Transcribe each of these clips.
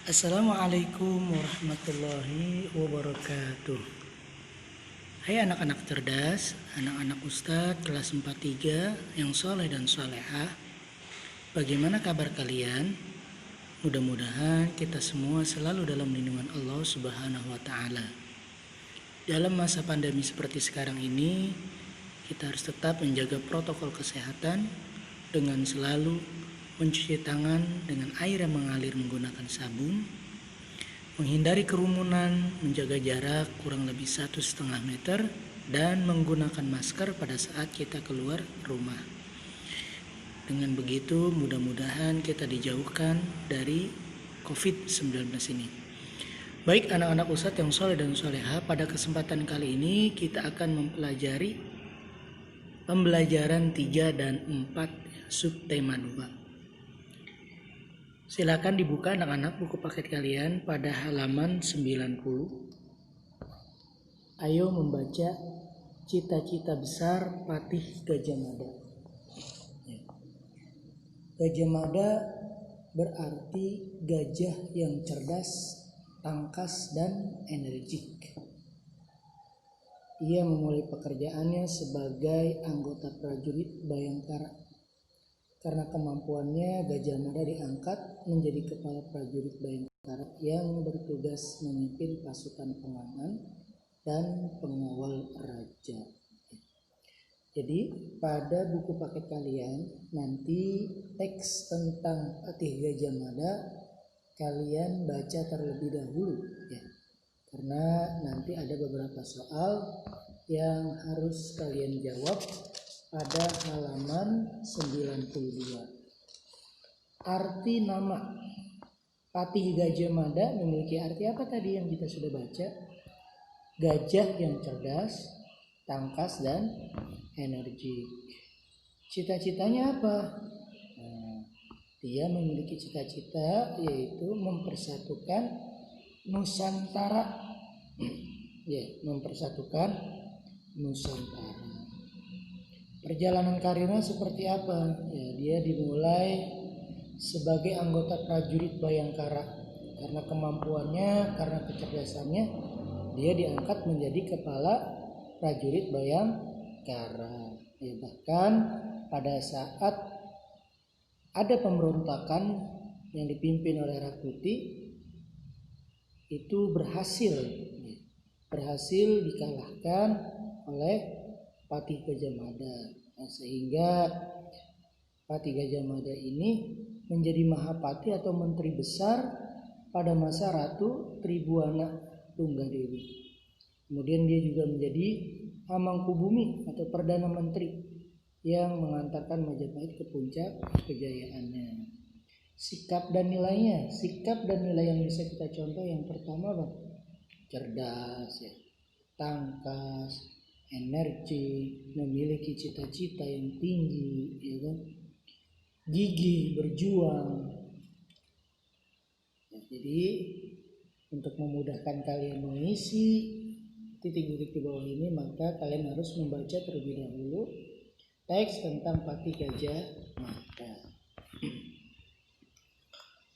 Assalamualaikum warahmatullahi wabarakatuh. Hai anak-anak cerdas, anak-anak Ustadz kelas 43 yang soleh dan solehah. Bagaimana kabar kalian? Mudah-mudahan kita semua selalu dalam lindungan Allah Subhanahu wa Ta'ala. Dalam masa pandemi seperti sekarang ini, kita harus tetap menjaga protokol kesehatan dengan selalu mencuci tangan dengan air yang mengalir menggunakan sabun, menghindari kerumunan, menjaga jarak kurang lebih 1,5 meter, dan menggunakan masker pada saat kita keluar rumah. Dengan begitu, mudah-mudahan kita dijauhkan dari COVID-19 ini. Baik anak-anak Ustadz yang soleh dan soleha, pada kesempatan kali ini kita akan mempelajari pembelajaran 3 dan 4 subtema 2. Silakan dibuka anak-anak buku paket kalian pada halaman 90. Ayo membaca cita-cita besar Patih Gajah Mada. Gajah Mada berarti gajah yang cerdas, tangkas, dan energik. Ia memulai pekerjaannya sebagai anggota prajurit Bayangkara. Karena kemampuannya, Gajah Mada diangkat menjadi kepala prajurit Bayangkara yang bertugas memimpin pasukan pengaman dan pengawal raja. Jadi pada buku paket kalian nanti teks tentang Patih Gajah Mada kalian baca terlebih dahulu ya. Karena nanti ada beberapa soal yang harus kalian jawab pada halaman 92. Arti nama Patih Gajah Mada memiliki arti apa tadi yang kita sudah baca? Gajah yang cerdas, tangkas, dan energik. Cita-citanya apa? Dia memiliki cita-cita yaitu mempersatukan Nusantara. Ya, mempersatukan Nusantara. Perjalanan karirnya seperti apa? Ya, dia dimulai sebagai anggota prajurit Bayangkara. Karena kemampuannya, karena kecerdasannya, dia diangkat menjadi kepala prajurit Bayangkara. Ya, bahkan pada saat ada pemberontakan yang dipimpin oleh Rakuti, itu berhasil dikalahkan oleh Patih Gajah Mada. Sehingga Patih Gajah Mada ini menjadi Mahapati atau menteri besar pada masa Ratu Tribhuwana Tunggadewi. Kemudian dia juga menjadi Hamangkubumi atau Perdana Menteri yang mengantarkan Majapahit ke puncak kejayaannya. Sikap dan nilainya, sikap dan nilai yang bisa kita contoh yang pertama cerdas, ya, tangkas, energi, memiliki cita-cita yang tinggi, ya kan? Gigih, berjuang. Ya, jadi untuk memudahkan kalian mengisi titik-titik di bawah ini, maka kalian harus membaca terlebih dahulu teks tentang Patih Gajah Mada.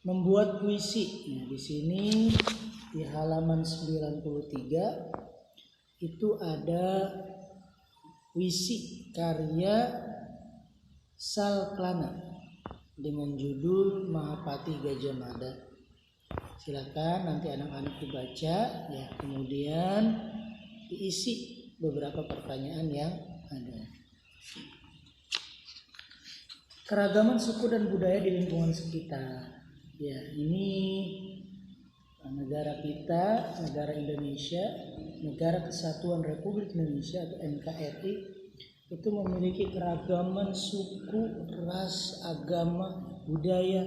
Membuat puisi. Nah, di sini di halaman 93 itu ada puisi karya Salklana dengan judul Mahapati Gajah Mada. Silakan nanti anak-anak dibaca ya, kemudian diisi beberapa pertanyaan yang ada. Keragaman suku dan budaya di lingkungan sekitar. Ya, ini negara kita, negara Indonesia, Negara Kesatuan Republik Indonesia atau NKRI, itu memiliki keragaman suku, ras, agama, budaya,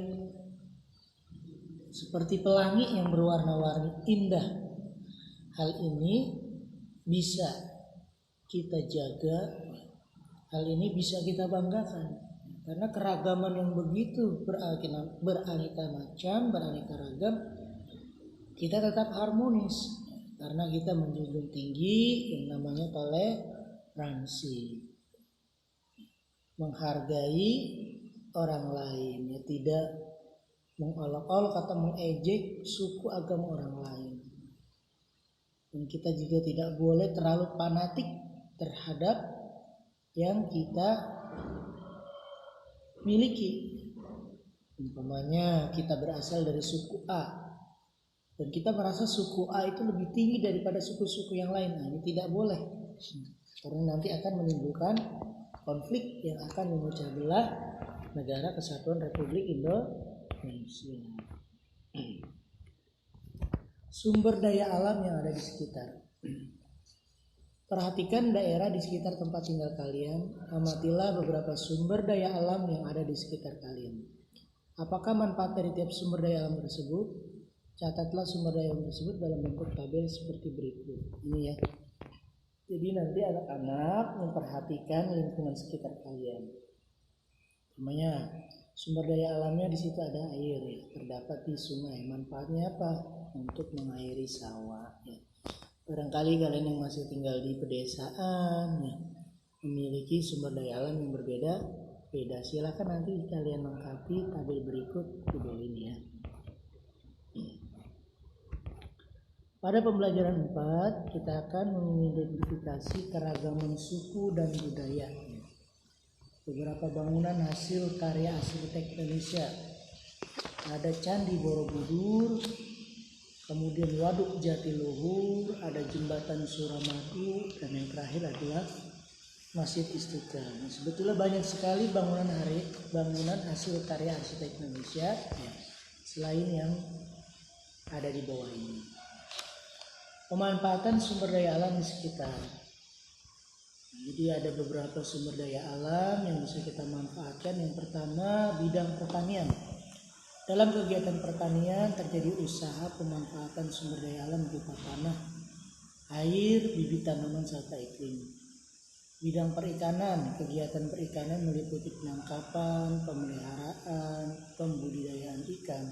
seperti pelangi yang berwarna-warni indah. Hal ini bisa kita jaga, hal ini bisa kita banggakan, karena keragaman yang begitu beraneka macam, beraneka ragam, kita tetap harmonis. Karena kita menjunjung tinggi yang namanya toleransi, menghargai orang lain, ya, tidak mengolok-olok atau mengejek suku agama orang lain. Dan kita juga tidak boleh terlalu fanatik terhadap yang kita miliki. Umpamanya kita berasal dari suku A dan kita merasa suku A itu lebih tinggi daripada suku-suku yang lain. Nah, ini tidak boleh, karena nanti akan menimbulkan konflik yang akan memecah belah negara kesatuan Republik Indonesia. Sumber daya alam yang ada di sekitar. Perhatikan daerah di sekitar tempat tinggal kalian. Amatilah beberapa sumber daya alam yang ada di sekitar kalian. Apakah manfaat dari tiap sumber daya alam tersebut? Catatlah sumber daya alam tersebut dalam bentuk tabel seperti berikut. Ini ya. Jadi nanti anak-anak memperhatikan lingkungan sekitar kalian. Namanya sumber daya alamnya di situ ada air ya, terdapat di sungai. Manfaatnya apa? Untuk mengairi sawah ya. Barangkali kalian yang masih tinggal di pedesaan ya, memiliki sumber daya alam yang berbeda. Silakan nanti kalian lengkapi tabel berikut di bawah ini ya. Pada pembelajaran 4 kita akan mengidentifikasi keragaman suku dan budaya. Beberapa bangunan hasil karya arsitek Indonesia. Ada Candi Borobudur, kemudian Waduk Jatiluhur, ada Jembatan Suramadu, dan yang terakhir adalah Masjid Istiqlal. Nah, sebetulnya banyak sekali bangunan hasil karya arsitek Indonesia ya, selain yang ada di bawah ini. Pemanfaatan sumber daya alam di sekitar. Jadi ada beberapa sumber daya alam yang bisa kita manfaatkan. Yang pertama, bidang pertanian. Dalam kegiatan pertanian terjadi usaha pemanfaatan sumber daya alam berupa tanah, air, bibit tanaman serta iklim. Bidang perikanan, kegiatan perikanan meliputi penangkapan, pemeliharaan, pembudidayaan ikan.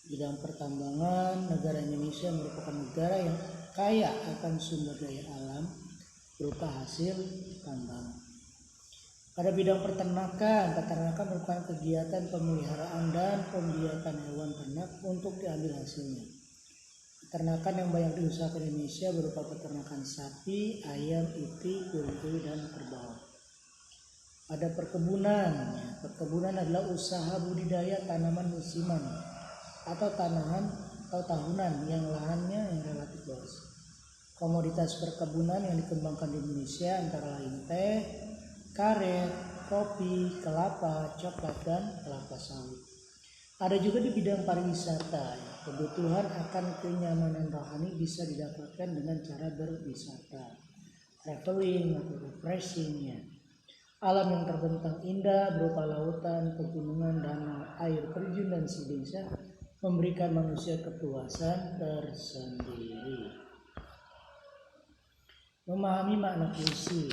Bidang pertambangan, negara Indonesia merupakan negara yang kaya akan sumber daya alam berupa hasil tambang. Pada bidang peternakan merupakan kegiatan pemeliharaan dan pembiakan hewan ternak untuk diambil hasilnya. Peternakan yang banyak diusahakan Indonesia berupa peternakan sapi, ayam, itik, kuy dan kerbau. Ada perkebunan. Perkebunan adalah usaha budidaya tanaman musiman atau tahunan yang lahannya yang relatif luas. Komoditas perkebunan yang dikembangkan di Indonesia antara lain teh, karet, kopi, kelapa, coklat, dan kelapa sawit. Ada juga di bidang pariwisata. Kebutuhan akan kenyamanan rohani bisa didapatkan dengan cara berwisata, traveling atau refreshing ya. Alam yang terbentang indah berupa lautan, pegunungan, danau, air terjun dan sebagainya memberikan manusia kepuasan tersendiri. Memahami makna puisi.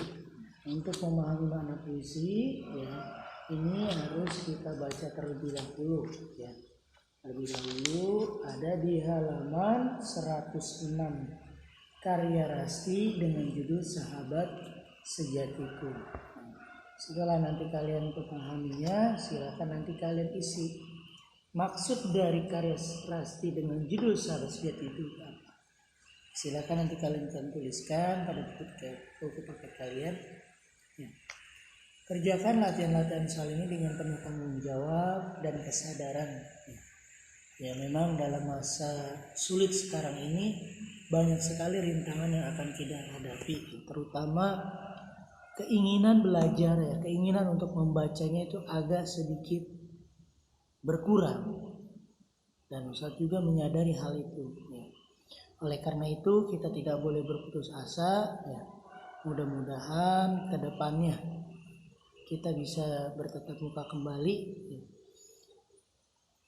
Untuk memahami makna puisi ya, ini harus kita baca terlebih dahulu ya. Terlebih dahulu ada di halaman 106 karya Rasti dengan judul Sahabat Sejatiku. Setelah nanti kalian memahaminya, silakan nanti kalian isi maksud dari karya Rasti dengan judul Sahabat Sejatiku apa. Silakan nanti kalian tuliskan pada buku paket kalian. Ya. Kerjakan latihan-latihan soal ini dengan penuh tanggung jawab dan kesadaran. Ya, memang dalam masa sulit sekarang ini banyak sekali rintangan yang akan kita hadapi, terutama keinginan belajar ya, keinginan untuk membacanya itu agak sedikit berkurang. Dan Ustaz juga menyadari hal itu. Ya. Oleh karena itu kita tidak boleh berputus asa. Ya. Mudah-mudahan ke depannya kita bisa bertatap muka kembali ya.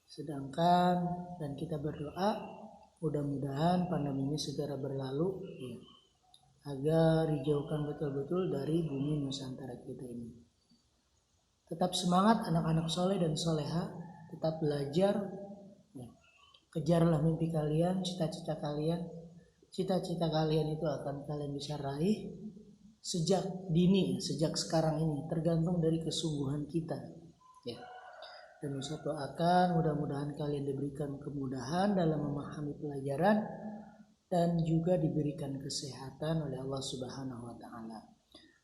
Sedangkan dan kita berdoa mudah-mudahan pandemi ini segera berlalu ya, agar dijauhkan betul-betul dari bumi Nusantara kita ini. Tetap semangat anak-anak soleh dan soleha, tetap belajar ya. Kejarlah mimpi kalian, cita-cita kalian. Cita-cita kalian itu akan kalian bisa raih sejak dini, sejak sekarang ini, tergantung dari kesungguhan kita ya. Dan Ustaz doakan mudah-mudahan kalian diberikan kemudahan dalam memahami pelajaran dan juga diberikan kesehatan oleh Allah Subhanahu wa taala.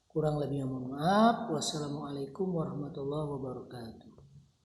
Kurang lebihnya mohon maaf. Wassalamualaikum warahmatullahi wabarakatuh.